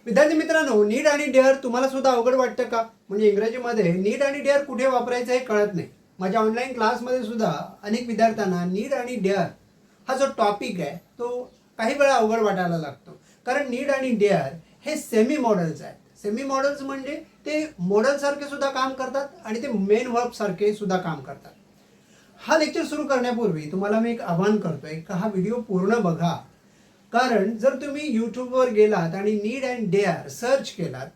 विद्यार्थी मित्रांनो, नीड आणि डेअर तुम्हाला सुद्धा अवघड वाटतं का? म्हणजे इंग्रजीमध्ये नीड आणि डेअर कुठे वापरायचं हे कळत नाही. माझ्या ऑनलाईन क्लासमध्ये सुद्धा अनेक विद्यार्थ्यांना नीड आणि डेअर हा जो टॉपिक आहे तो काही वेळा अवघड वाटायला लागतो. कारण नीड आणि डेअर हे सेमी मॉडेल्स आहेत. सेमी मॉडेल्स म्हणजे ते मॉडेलसारखे सुद्धा काम करतात आणि ते मेन वर्बसारखे सुद्धा काम करतात. हा लेक्चर सुरू करण्यापूर्वी तुम्हाला मी एक आवाहन करतोय का हा व्हिडिओ पूर्ण बघा. कारण जर तुम्ही यूट्यूबवर गेलात आणि नीड अँड डेअर सर्च केलात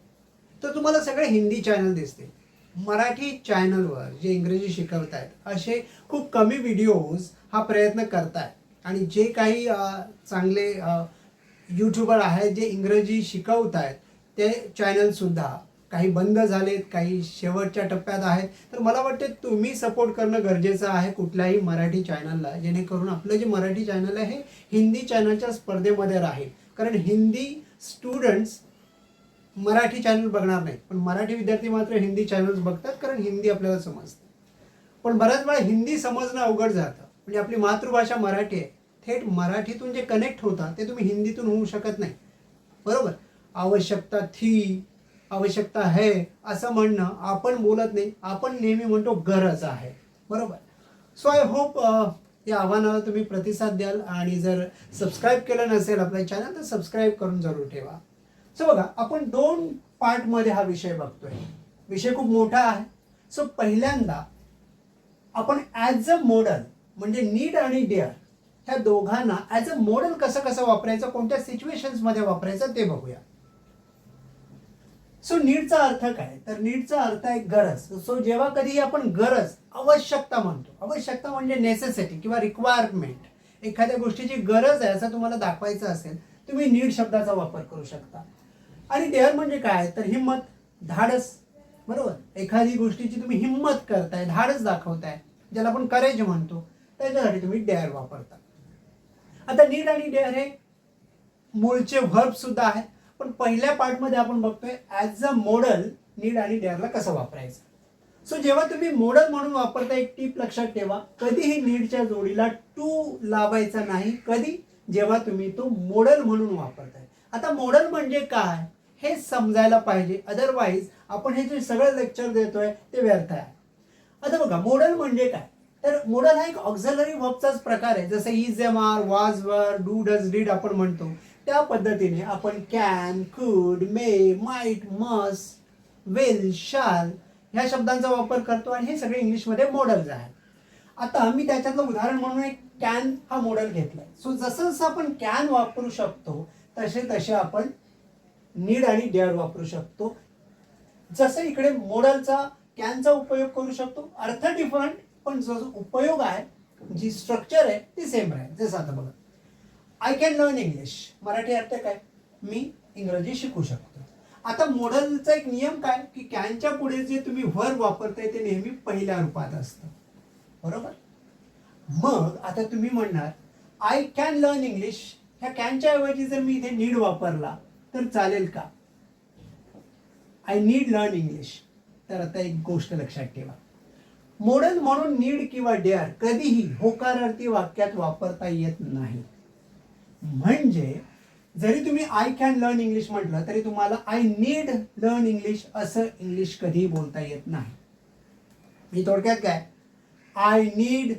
तर तुम्हाला सगळे हिंदी चॅनल दिसतील. मराठी चॅनलवर जे इंग्रजी शिकवत आहेत असे खूप कमी व्हिडिओज हा प्रयत्न करतायत. आणि जे काही चांगले यूट्यूबर आहेत जे इंग्रजी शिकवत आहेत ते चॅनलसुद्धा काही बंद झालेत, काही शेवटच्या टप्प्यात आहेत. तर मला वाटते तुम्ही सपोर्ट करणं गरजेचं आहे कुठल्याही मराठी चॅनलला, जेणेकरून आपलं जे मराठी चॅनल आहे हे हिंदी चॅनलच्या स्पर्धेमध्ये राहील. कारण हिंदी स्टुडंट्स मराठी चॅनल बघणार नाही, पण मराठी विद्यार्थी मात्र हिंदी चॅनल्स बघतात कारण हिंदी आपल्याला समजते. पण बऱ्याच वेळा हिंदी समजणं अवघड जातं. म्हणजे आपली मातृभाषा मराठी आहे, थेट मराठीतून जे कनेक्ट होतात ते तुम्ही हिंदीतून होऊ शकत नाही. बरोबर? आवश्यकता थी, आवश्यकता है असं म्हणणं आपण बोलत नाही, आपण नेहमी म्हणतो गरज आहे. बरोबर? सो आय होप या आव्हानाला तुम्ही प्रतिसाद द्याल. आणि जर सबस्क्राईब केलं नसेल आपल्या चॅनल तर सबस्क्राईब करून जरूर ठेवा. सो बघा, आपण 2 पार्टमध्ये हा विषय बघतोय. विषय खूप मोठा आहे. सो पहिल्यांदा आपण ॲज अ मॉडेल म्हणजे नीड आणि डेअर ह्या दोघांना ॲज अ मॉडेल कसं कसं वापरायचं, कोणत्या सिच्युएशन्समध्ये वापरायचं ते बघूया. सो नीडचा अर्थ काय? तर नीडचा अर्थ आहे गरज. सो जेव्हा कधी आपण गरज, आवश्यकता म्हणतो, आवश्यकता म्हणजे नेसेसिटी किंवा रिक्वायरमेंट, एखाद्या गोष्टीची गरज आहे असं तुम्हाला दाखवायचं असेल तुम्ही नीड शब्दाचा वापर करू शकता. आणि डेअर म्हणजे काय? तर हिंमत, धाडस. बरोबर? एखादी गोष्टीची तुम्ही हिंमत करताय, धाडस दाखवताय, ज्याला आपण करेज म्हणतो, त्याच्यासाठी तुम्ही डेअर वापरता. आता नीड आणि डेअर हे मूळचे व्हर्ब सुद्धा आहेत. पण पहिल्या पार्टमध्ये आपण बघतोय ॲज अ मॉडेल नीड आणि डेअरला कसं वापरायचं. सो जेव्हा तुम्ही मॉडेल म्हणून वापरता, एक टीप लक्षात ठेवा, कधीही नीडच्या जोडीला टू लावायचा नाही. कधी? जेव्हा तुम्ही तो मॉडेल म्हणून वापरताय. आता मॉडेल म्हणजे काय हे समजायला पाहिजे, अदरवाईज आपण हे जे सगळं लेक्चर देतोय ते व्यर्थ आहे. आता बघा, मॉडेल म्हणजे काय? तर मॉडेल हा एक ऑक्झिलरी वर्बचाच प्रकार आहे. जसं इज, एम, आर, वाज, वर, डू, डज, डीड आपण म्हणतो त्या पद्धतीने आपण कॅन, कुड, मे, माइट, मस्ट, विल, शाल ह्या शब्दांचा वापर करतो आणि हे सगळे इंग्लिशमध्ये मॉडेल्स आहेत. आता मी त्याच्यातलं उदाहरण म्हणून एक कॅन हा मॉडेल घेतलाय. सो जसं जसं आपण कॅन वापरू शकतो तसे तसे आपण नीड आणि डेअर वापरू शकतो. जसं इकडे मॉडेलचा, कॅनचा उपयोग करू शकतो, अर्थ डिफरंट पण जो उपयोग आहे, जी स्ट्रक्चर आहे ती सेम आहे. जसं आता बघा, I can learn English, Marathi अर्थ काय? मी इंग्रजी शिकू शकतो. आता मॉडेलचा एक नियम काय की कॅनच्या पुढे जे तुम्ही व्हर्ब वापरताय ते नेहमी पहिल्या रूपात असतं. बरोबर? मग आता तुम्ही म्हणणार आय कॅन लर्न इंग्लिश, ह्या कॅनच्या ऐवजी जर मी इथे नीड वापरला तर चालेल का? I need learn English. तर आता एक गोष्ट लक्षात ठेवा, मॉडेल म्हणून नीड किंवा डेअर कधीही होकारार्थी वाक्यात वापरता येत नाही. म्हणजे जरी तुम्ही आय कॅन लर्न इंग्लिश म्हटलं तरी तुम्हाला आय नीड लर्न इंग्लिश असं इंग्लिश कधीही बोलता येत नाही. मी थोडक्यात काय, आय नीड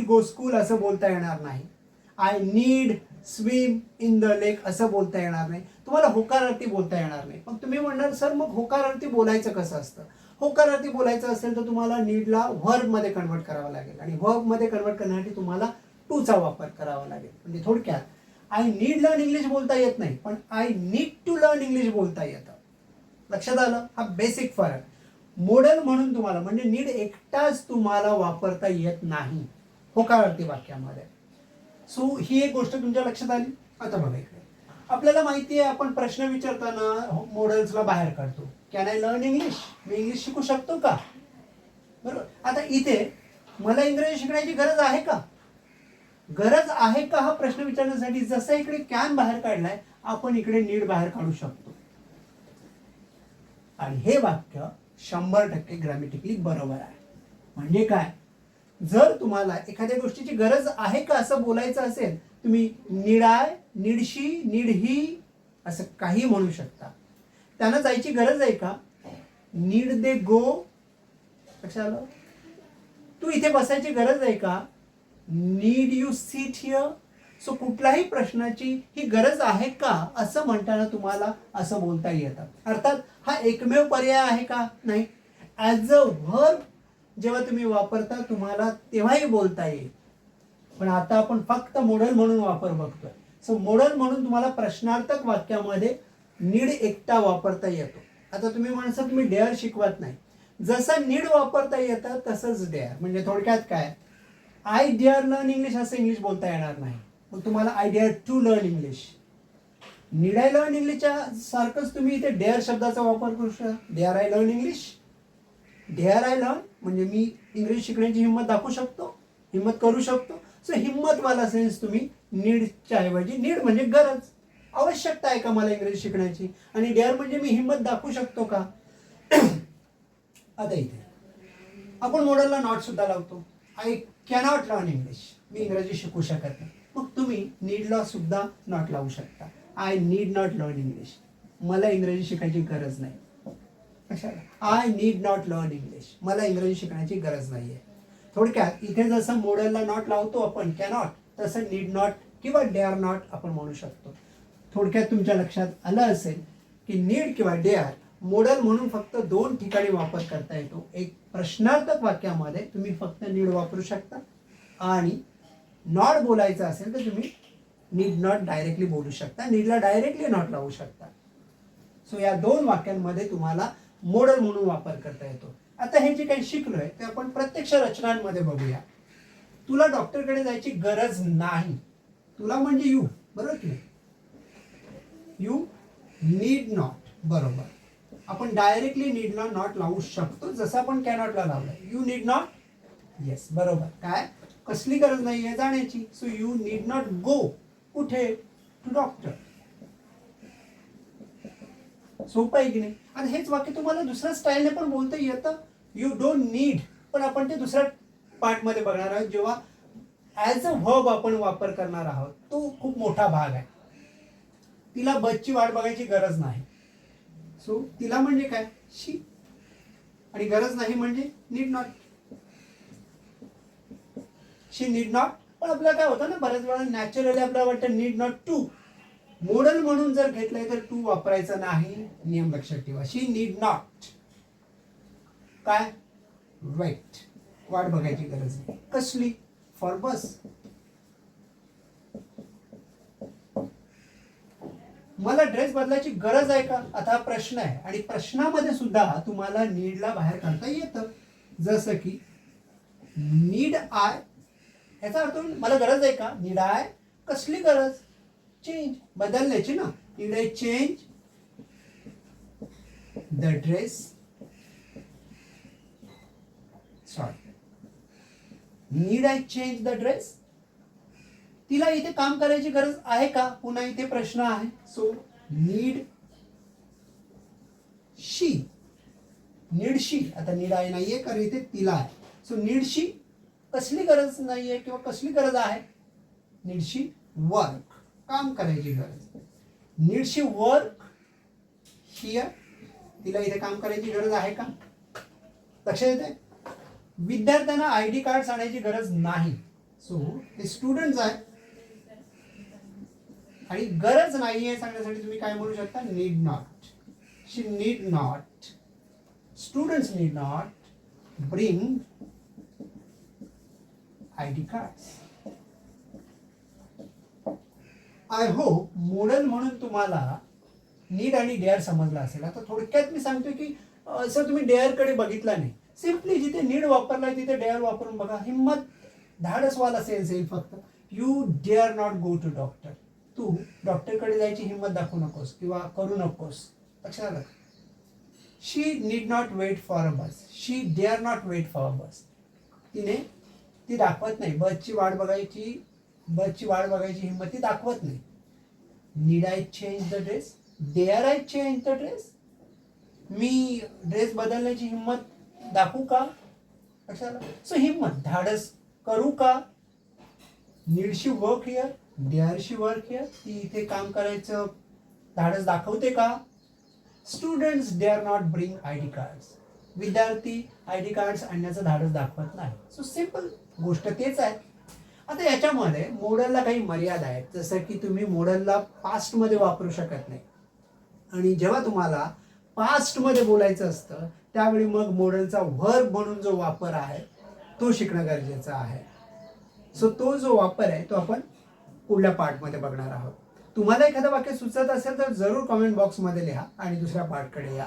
गो स्कूल असं बोलता येणार नाही. I need swim in the lake असं बोलता येणार नाही. तुम्हाला होकारार्थी बोलता येणार नाही. मग तुम्ही म्हणणार सर मग होकारार्थी बोलायचं कसं असतं? होकारार्थी बोलायचं असेल तर तुम्हाला नीडला व्हर्बमध्ये कन्वर्ट करावं लागेल आणि व्हर्बमध्ये कन्वर्ट करण्यासाठी तुम्हाला टूचा वापर करावा लागेल. म्हणजे थोडक्यात आय नीड लर्न इंग्लिश बोलता येत नाही, पण I need to learn English बोलता येतं. लक्षात आलं? हा बेसिक फरक. मॉडेल म्हणून तुम्हाला म्हणजे नीड एकटाच तुम्हाला वापरता येत नाही होकारार्थी वाक्यामध्ये. सो ही एक गोष्ट तुमच्या लक्षात आली. आता बघा इकडे आपल्याला माहिती आहे आपण प्रश्न विचारताना मॉडेल्सला बाहेर काढतो. Can I learn English, me English शिकू शकतो का? बरोबर? आता इथे मला इंग्रजी शिकण्याची गरज आहे का? गरज आहे का हा प्रश्न विचारण्यासाठी जसं इकडे कॅन बाहेर काढलाय आपण इकडे नीड बाहेर काढू शकतो. आणि हे वाक्य 100% ग्रॅमॅटिकली बरोबर आहे. म्हणजे काय? जर तुम्हाला एखाद्या गोष्टीची गरज आहे का असं बोलायचं असेल तुम्ही निडाय, निडशी, निडही असं काही म्हणू शकता. त्यांना जायची गरज आहे का? नीड दे गो. लक्षात आलं? तू इथे बसायची गरज आहे का? Need you sit here. So कुठल्याही प्रश्नाची ही गरज आहे का असं म्हणताना तुम्हाला असं बोलता येतं. अर्थात हा एकमेव पर्याय आहे का? नाही. ॲज अ व्हर्ब जेव्हा तुम्ही वापरता तुम्हाला तेव्हाही बोलता येईल. पण आता आपण फक्त मॉडल म्हणून वापर बघतोय. सो मॉडल म्हणून तुम्हाला प्रश्नार्थक वाक्यामध्ये नीड एकटा वापरता येतो. आता तुम्ही म्हणसा तुम्ही डेअर शिकवत नाही. जसं नीड वापरता येतं तसंच डेअर. म्हणजे थोडक्यात काय, आय डेअर लर्न इंग्लिश असं इंग्लिश बोलता येणार नाही. मग तुम्हाला I dare to learn English. Need I learn इंग्लिशच्या सारखंच तुम्ही इथे डेअर शब्दाचा वापर करू शकता. Dare I learn English. Dare I learn म्हणजे मी इंग्लिश शिकण्याची हिंमत दाखवू शकतो, हिंमत करू शकतो. सो हिंमतवाला सेन्स तुम्ही नीडच्या ऐवजी, नीड म्हणजे गरज, आवश्यकता आहे का मला इंग्रजी शिकण्याची, आणि डेअर म्हणजे मी हिंमत दाखवू शकतो का. आता इथे आपण मॉडेलला नॉट सुद्धा लावतो. I cannot learn English. मी इंग्रजी शिकू शकत नाही. मग तुम्ही नीडला सुद्धा नॉट लावू शकता. I need not learn English. मला इंग्रजी शिकायची गरज नाही. I need not learn English. मला इंग्रजी शिकण्याची गरज नाही आहे. थोडक्यात इथे जसं मॉडेलला नॉट लावतो आपण कॅनॉट, तसं नीड नॉट किंवा डेअर नॉट आपण म्हणू शकतो. थोडक्यात तुमच्या लक्षात आलं असेल की नीड किंवा डेअर मॉडेल म्हणून फक्त दोन ठिकाणी वापर करता येतो. एक प्रश्नार्थक वाक्यामध्ये तुम्ही फक्त नीड वापरू शकता, आणि नॉट बोलायचं असेल तर तुम्ही नीड नॉट डायरेक्टली बोलू शकता. नीडला डायरेक्टली नॉट लावू शकता. सो या दोन वाक्यांमध्ये तुम्हाला मॉडेल म्हणून वापर करता येतो. आता हे जे काही शिकलोय ते आपण प्रत्यक्ष रचनांमध्ये बघूया. तुला डॉक्टरकडे जायची गरज नाही. तुला म्हणजे यू, बरोबर की नाही? You need not. बरोबर. आपण डायरेक्टली नीडला नॉट लावू शकतो, जसं आपण कॅनॉटला लावलंय. You need not. येस, बरोबर. काय, कसली गरज नाही आहे जाण्याची. So you need not go. कुठे? To doctor. सोपं आहे की नाही? आणि हेच वाक्य तुम्हाला दुसऱ्या स्टाईलने पण बोलता येतं. यू डोंट नीड, पण आपण ते दुसऱ्या पार्टमध्ये बघणार आहोत. जेव्हा ॲज अ व्हर्ब आपण वापर करणार आहोत तो खूप मोठा भाग आहे. तिला बसची वाट बघायची गरज नाही. सो तिला म्हणजे काय? शी. आणि गरज नाही म्हणजे need not. She need not. पण आपल्याला काय होतं ना, बऱ्याच वेळा नॅचरली आपल्याला वाटतं नीड नॉट टू. मॉडेल म्हणून जर घेतलंय तर टू वापरायचा नाही. नियम लक्षात ठेवा. शी नीड नॉट काय? वेट. वाट बघायची गरज नाही. कसली? फॉर बस. मला ड्रेस बदलायची गरज आहे का? आता हा प्रश्न आहे, आणि प्रश्नामध्ये सुद्धा तुम्हाला नीडला बाहेर काढता येतं. जसं की नीड आय, याचा अर्थ मला गरज आहे का? Need I. कसली गरज? चेंज, बदलण्याची ना. Need I change the dress. Sorry, need I change the dress. तिला इथे काम करायची गरज आहे का? पुन्हा इथे प्रश्न आहे. सो नीड शी. नीड शी. आता नीड आहे नाहीये कारण इथे तिला आहे. सो नीड शी. कसली गरज नाहीये किंवा कसली गरज आहे? Need she work. काम करायची गरज. Need she work here. तिला इथे काम करायची गरज आहे का? लक्षात येते? विद्यार्थ्यांना आयडी कार्ड आणायची गरज नाही. सो हे स्टुडंट्स आहे, आणि गरज नाहीये सांगण्यासाठी तुम्ही काय म्हणू शकता? Need not. She need not. Students need not bring ID cards. I hope model म्हणून तुम्हाला नीड आणि डेअर समजला असेल. आता थोडक्यात मी सांगतोय की सर तुम्ही डेअर कडे बघितला नाही. सिम्पली जिथे नीड वापरलाय तिथे डेअर वापरून बघा. हिंमत, धाडसवाला सेन्स येईल फक्त. You dare not go to doctor. तू डॉक्टरकडे जायची हिंमत दाखवू नकोस किंवा करू नकोस. लक्षात आलं? She need not wait for a bus. She dare not wait for a bus. ती दाखवत नाही बसची वाट बघायची हिंमत ती दाखवत नाही. Need I change the dress. Dare I change the dress. मी ड्रेस बदलण्याची हिंमत दाखवू का? लक्षात आलं? सो हिंमत, धाडस करू का? Need she work here. Dare she work here, ती इथे काम करायचं धाडस दाखवते का? Students dare not bring ID cards, विद्यार्थी ID कार्ड्स आणण्याचं धाडस दाखवत नाही. सो सिम्पल गोष्ट तेच आहे. आता याच्यामध्ये मॉडेलला काही मर्यादा आहेत, जसं की तुम्ही मॉडेलला पास्टमध्ये वापरू शकत नाही, आणि जेव्हा तुम्हाला पास्टमध्ये बोलायचं असतं त्यावेळी मग मॉडेलचा व्हर्ब म्हणून जो वापर आहे तो शिकणं गरजेचं आहे. सो तो जो वापर आहे तो आपण पुढल्या पार्टमध्ये बघणार आहोत. तुम्हाला एखादं वाक्य सुचत असेल तर जरूर कमेंट बॉक्समध्ये लिहा आणि दुसऱ्या पार्टकडे या.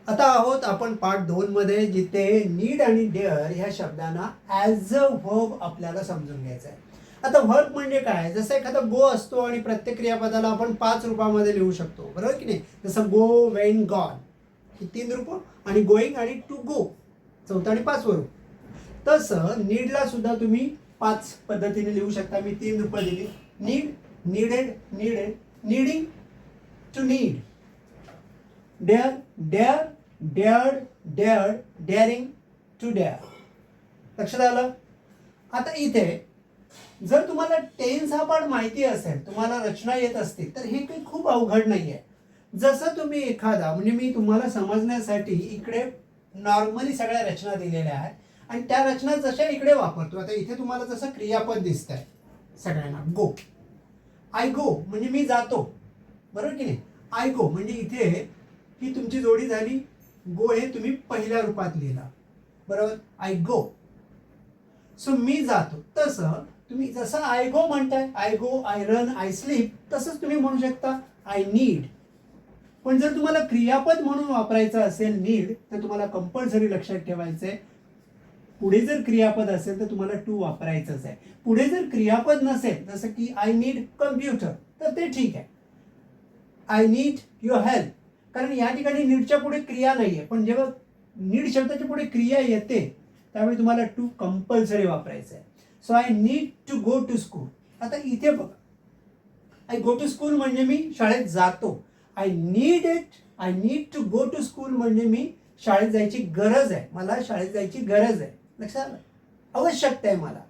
आता आहोत आपण पार्ट 2 मध्ये, जिथे नीड आणि डेअर ह्या शब्दांना ॲज अ व्हर्ब आपल्याला समजून घ्यायचं आहे. आता व्हर्ब म्हणजे काय? जसं एखादा गो असतो आणि प्रत्येक क्रियापदाला आपण 5 रूपामध्ये लिहू शकतो, बरोबर की नाही? जसं गो, वेन, गॉन ही 3 रूपं, आणि गोईंग आणि टू गो 4थं आणि 5वं रूप. तसं नीडला सुद्धा तुम्ही 5 पद्धतीने लिहू शकता. मी 3 रूपं दिली: need, needed, needed, needing, to need, dare, dare, dared, dared, daring, to dare. लक्षात आलं? आता इथे जर तुम्हाला टेन्स हा पार्ट माहिती असेल, तुम्हाला रचना येत असतील, तर हे काही खूप अवघड नाही आहे. जसं तुम्ही एखादा, म्हणजे मी तुम्हाला समजण्यासाठी इकडे नॉर्मली सगळ्या रचना दिलेल्या आहेत आणि त्या रचना जशा इकडे वापरतो. आता इथे तुम्हाला जसं क्रियापद दिसत आहे सगळ्यांना, गो, आय गो म्हणजे मी जातो, बरोबर की नाही? आय गो म्हणजे इथे ही तुमची जोडी झाली. गो हे तुम्ही पहिल्या रूपात लिहिला, बरोबर? I go. सो मी जातो. तसं तुम्ही जसं आय गो म्हणताय, I go, I run, I sleep, तसंच तुम्ही म्हणू शकता आय नीड. पण जर तुम्हाला क्रियापद म्हणून वापरायचं असेल नीड, तर तुम्हाला कंपल्सरी लक्षात ठेवायचं आहे, पुढे जर क्रियापद असेल तर तुम्हाला टू वापरायचंच आहे. पुढे जर क्रियापद नसेल, जसं की आय नीड कम्प्युटर, तर ते ठीक आहे. आय नीड युअर हेल्प, कारण या ठिकाणी नीडच्या पुढे क्रिया नाही आहे, पण जेव्हा नीड शब्दाच्या पुढे क्रिया येते त्यावेळी तुम्हाला टू कंपल्सरी वापरायचं आहे. So I need to go to school. आता इथे बघा, आय गो टू स्कूल म्हणजे मी शाळेत जातो. I need to go to school म्हणजे मी शाळेत जायची गरज आहे, मला शाळेत जायची गरज आहे. लक्षात आलं? आवश्यकता आहे मला.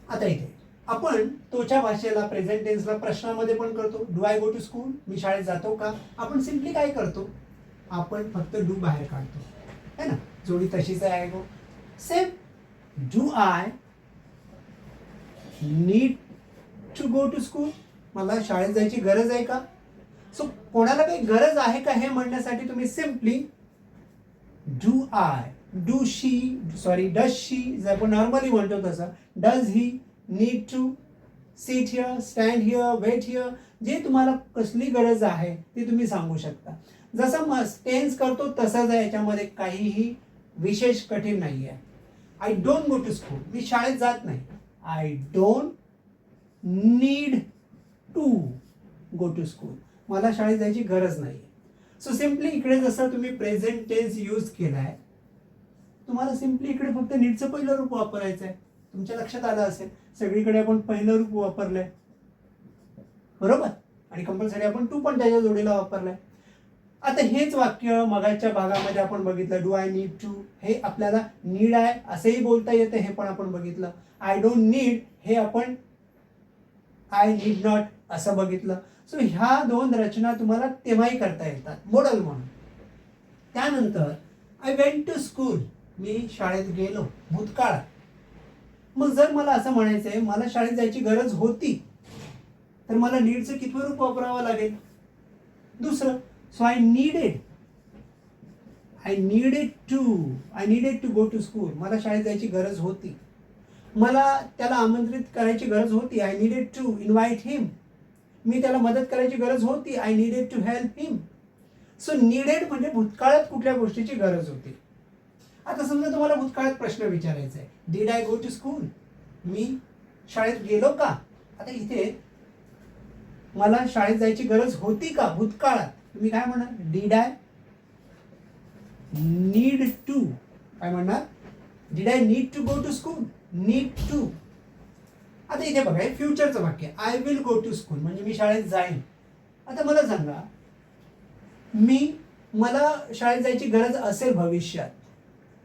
आता इथे आपण तोच्या भाषेला, प्रेझेंट टेन्सला प्रश्नामध्ये पण करतो. Do I go to school, मी शाळेत जातो का? आपण सिम्पली काय करतो, आपण फक्त डू बाहेर काढतो, है ना? जोडी तशीच आहे, I go. Same, do I need to go to school, मला शाळेत जायची गरज आहे का? सो कोणाला काही गरज आहे का हे म्हणण्यासाठी तुम्ही simply do I, do she, sorry does she, जर आपण नॉर्मली म्हणतो तसं, does he need to sit here, stand here, wait here, जे तुम्हाला कसली गरज आहे ती तुम्ही सांगू शकता. जसं टेन्स करतो तसंच आहे, याच्यामध्ये काहीही विशेष कठीण नाही आहे. I don't go to school, मी शाळेत जात नाही. I don't need to go to school, मला शाळेत जायची गरज नाही. सो सिम्पली इकडे जसं तुम्ही प्रेझेंट टेन्स यूज केला आहे, तुम्हाला सिम्पली इकडे फक्त नीडचं पहिलं रूप वापरायचं आहे. तुमच्या लक्षात आलं असेल, सगळीकडे आपण पहिलं रूप वापरलंय, बरोबर? आणि कंपल्सरी आपण टू पण त्याच्या जोडीला वापरलाय. आता हेच वाक्य मगाच्या भागामध्ये आपण बघितलं, डू आय नीड टू, हे आपल्याला नीड आहे असेही बोलता येतं, हे पण आपण बघितलं. आय डोंट नीड हे आपण आय नीड नॉट असं बघितलं. सो ह्या 2 रचना तुम्हाला तेव्हाही करता येतात मॉडेल म्हणून. त्यानंतर आय वेंट टू स्कूल, मी शाळेत गेलो, भूतकाळ. मग जर मला असं म्हणायचं आहे मला शाळेत जायची गरज होती, तर मला नीडचं कितवं रूप वापरावं लागेल? दुसरं. So I needed to go to school, मला शाळेत जायची गरज होती, मला त्याला आमंत्रित करायची गरज होती. I needed to invite him, मी त्याला मदत करायची गरज होती. I needed to help him. So needed म्हणजे भूतकाळात कुठल्या गोष्टीची गरज होती. आता समजा तुम्हाला भूतकाळात प्रश्न विचारायचा आहे, did I go to school, मी शाळेत गेलो का? आता इथे मला शाळेत जायची गरज होती का भूतकाळात, तुम्ही काय म्हणणार? डिड आय नीड टू, काय म्हणणार? Did I need to go to school, need to. आता इथे बघा, हे फ्युचरचं वाक्य, I will go to school म्हणजे मी शाळेत जाईन. आता मला सांगा, मला शाळेत जायची गरज असेल भविष्यात,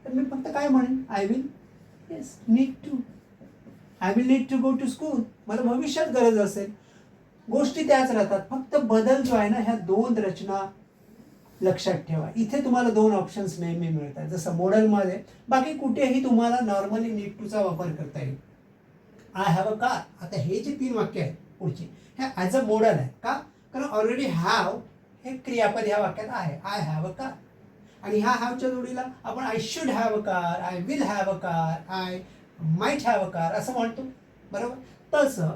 तर मी फक्त काय म्हणेन? I will need to. I will need to go to school, मला भविष्यात गरज असेल. गोष्टी त्याच राहतात, फक्त बदल जो आहे ना, ह्या दोन रचना लक्षात ठेवा. इथे तुम्हाला दोन ऑप्शन्स नेहमी मिळतात, जसं मॉडेलमध्ये. बाकी कुठेही तुम्हाला नॉर्मली नीड टूचा वापर करता येईल. आय हॅव अ कार, आता हे जे 3 वाक्य आहेत पुढची, हे ॲज अ मॉडेल आहे. का? कारण ऑलरेडी हॅव हे क्रियापद ह्या वाक्यात आहे, आय हॅव अ कार. आणि ह्या हॅवच्या जोडीला आपण I should have a car, I will have a car, I might have a car असं म्हणतो, बरोबर. तसं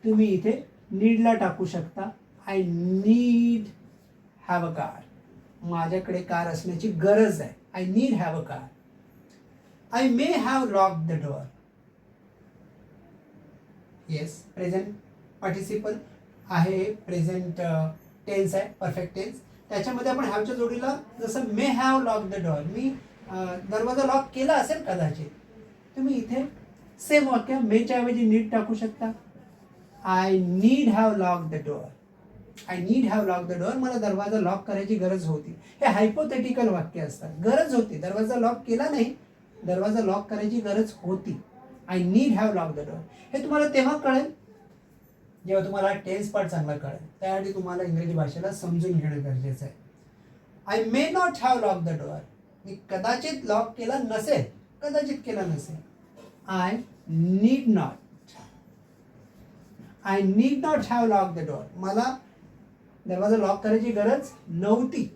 तुम्ही इथे नीडला टाकू शकता, I need have a car, माझ्याकडे कार असण्याची गरज आहे, I need have a car. I may have lock the door, yes present participle आहे, प्रेझेंट टेन्स आहे, परफेक्ट टेन्स. त्याच्यामध्ये आपण हॅवच्या जोडीला जसं may have lock the door, मी दरवाजा लॉक केला असेल कदाचित, तुम्ही इथे सेम वाक्य मेच्या ऐवजी नीड टाकू शकता. I need have lock the door, I need have lock the door, मला दरवाजा लॉक करायची गरज होती. हे हायपोथेटिकल वाक्य असतात. गरज होती, दरवाजा लॉक केला नाही, दरवाजा लॉक करायची गरज होती. I need have lock the door. हे तुम्हाला तेव्हा कळेल जेव्हा तुम्हाला टेन्स पार्ट चांगला कळेल. त्यासाठी तुम्हाला इंग्रजी भाषेला समजून घेणं गरजेचं आहे. I may not have lock the door, मी कदाचित लॉक केला नसेल, कदाचित केला नसेल. I need not, I need not have lock the door, मला दरवाजा लॉक करायची गरज नव्हती.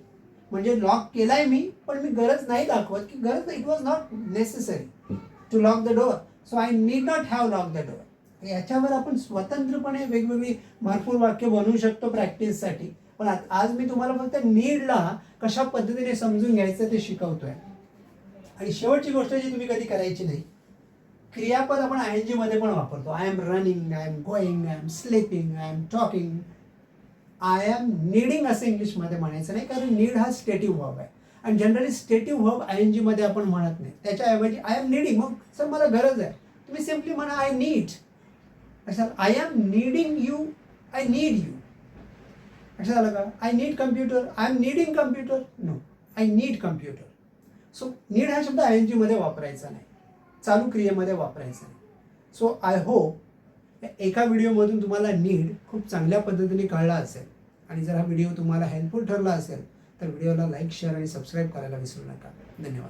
म्हणजे लॉक केलाय मी, पण मी गरज नाही दाखवत की गरज, it was not necessary to lock the door, so I need not have lock the door. याच्यावर आपण स्वतंत्रपणे वेगवेगळी भरपूर वाक्य बनवू शकतो प्रॅक्टिससाठी. पण आज मी तुम्हाला फक्त नीडला कशा पद्धतीने समजून घ्यायचं ते शिकवतोय. आणि शेवटची गोष्ट जी तुम्ही कधी करायची नाही, क्रियापद आपण ING मध्ये पण वापरतो. I am running, I am going, I am sleeping, I am talking. I am needing असं इंग्लिशमध्ये म्हणायचं नाही, कारण नीड हा स्टेटिव्ह वर्ब आहे आणि जनरली स्टेटिव्ह वर्ब ING मध्ये आपण म्हणत नाही. त्याच्याऐवजी आय एम नीडिंग, मग सर मला गरज आहे, तुम्ही सिम्पली म्हणा आय नीड. अच्छा, I am needing you, I need you. अच्छा झालं का? I need computer, I am needing computer, no, I need computer. So need हा शब्द ING मध्ये वापरायचा नाही, चालू क्रियेमध्ये वापरायचा नाही. सो आय होप एका व्हिडिओमधून तुम्हाला नीड खूप चांगल्या पद्धतीने कळला असेल. आणि जर हा व्हिडिओ तुम्हाला हेल्पफुल ठरला असेल तर व्हिडिओला लाईक, शेअर आणि सबस्क्राईब करायला विसरू नका. धन्यवाद.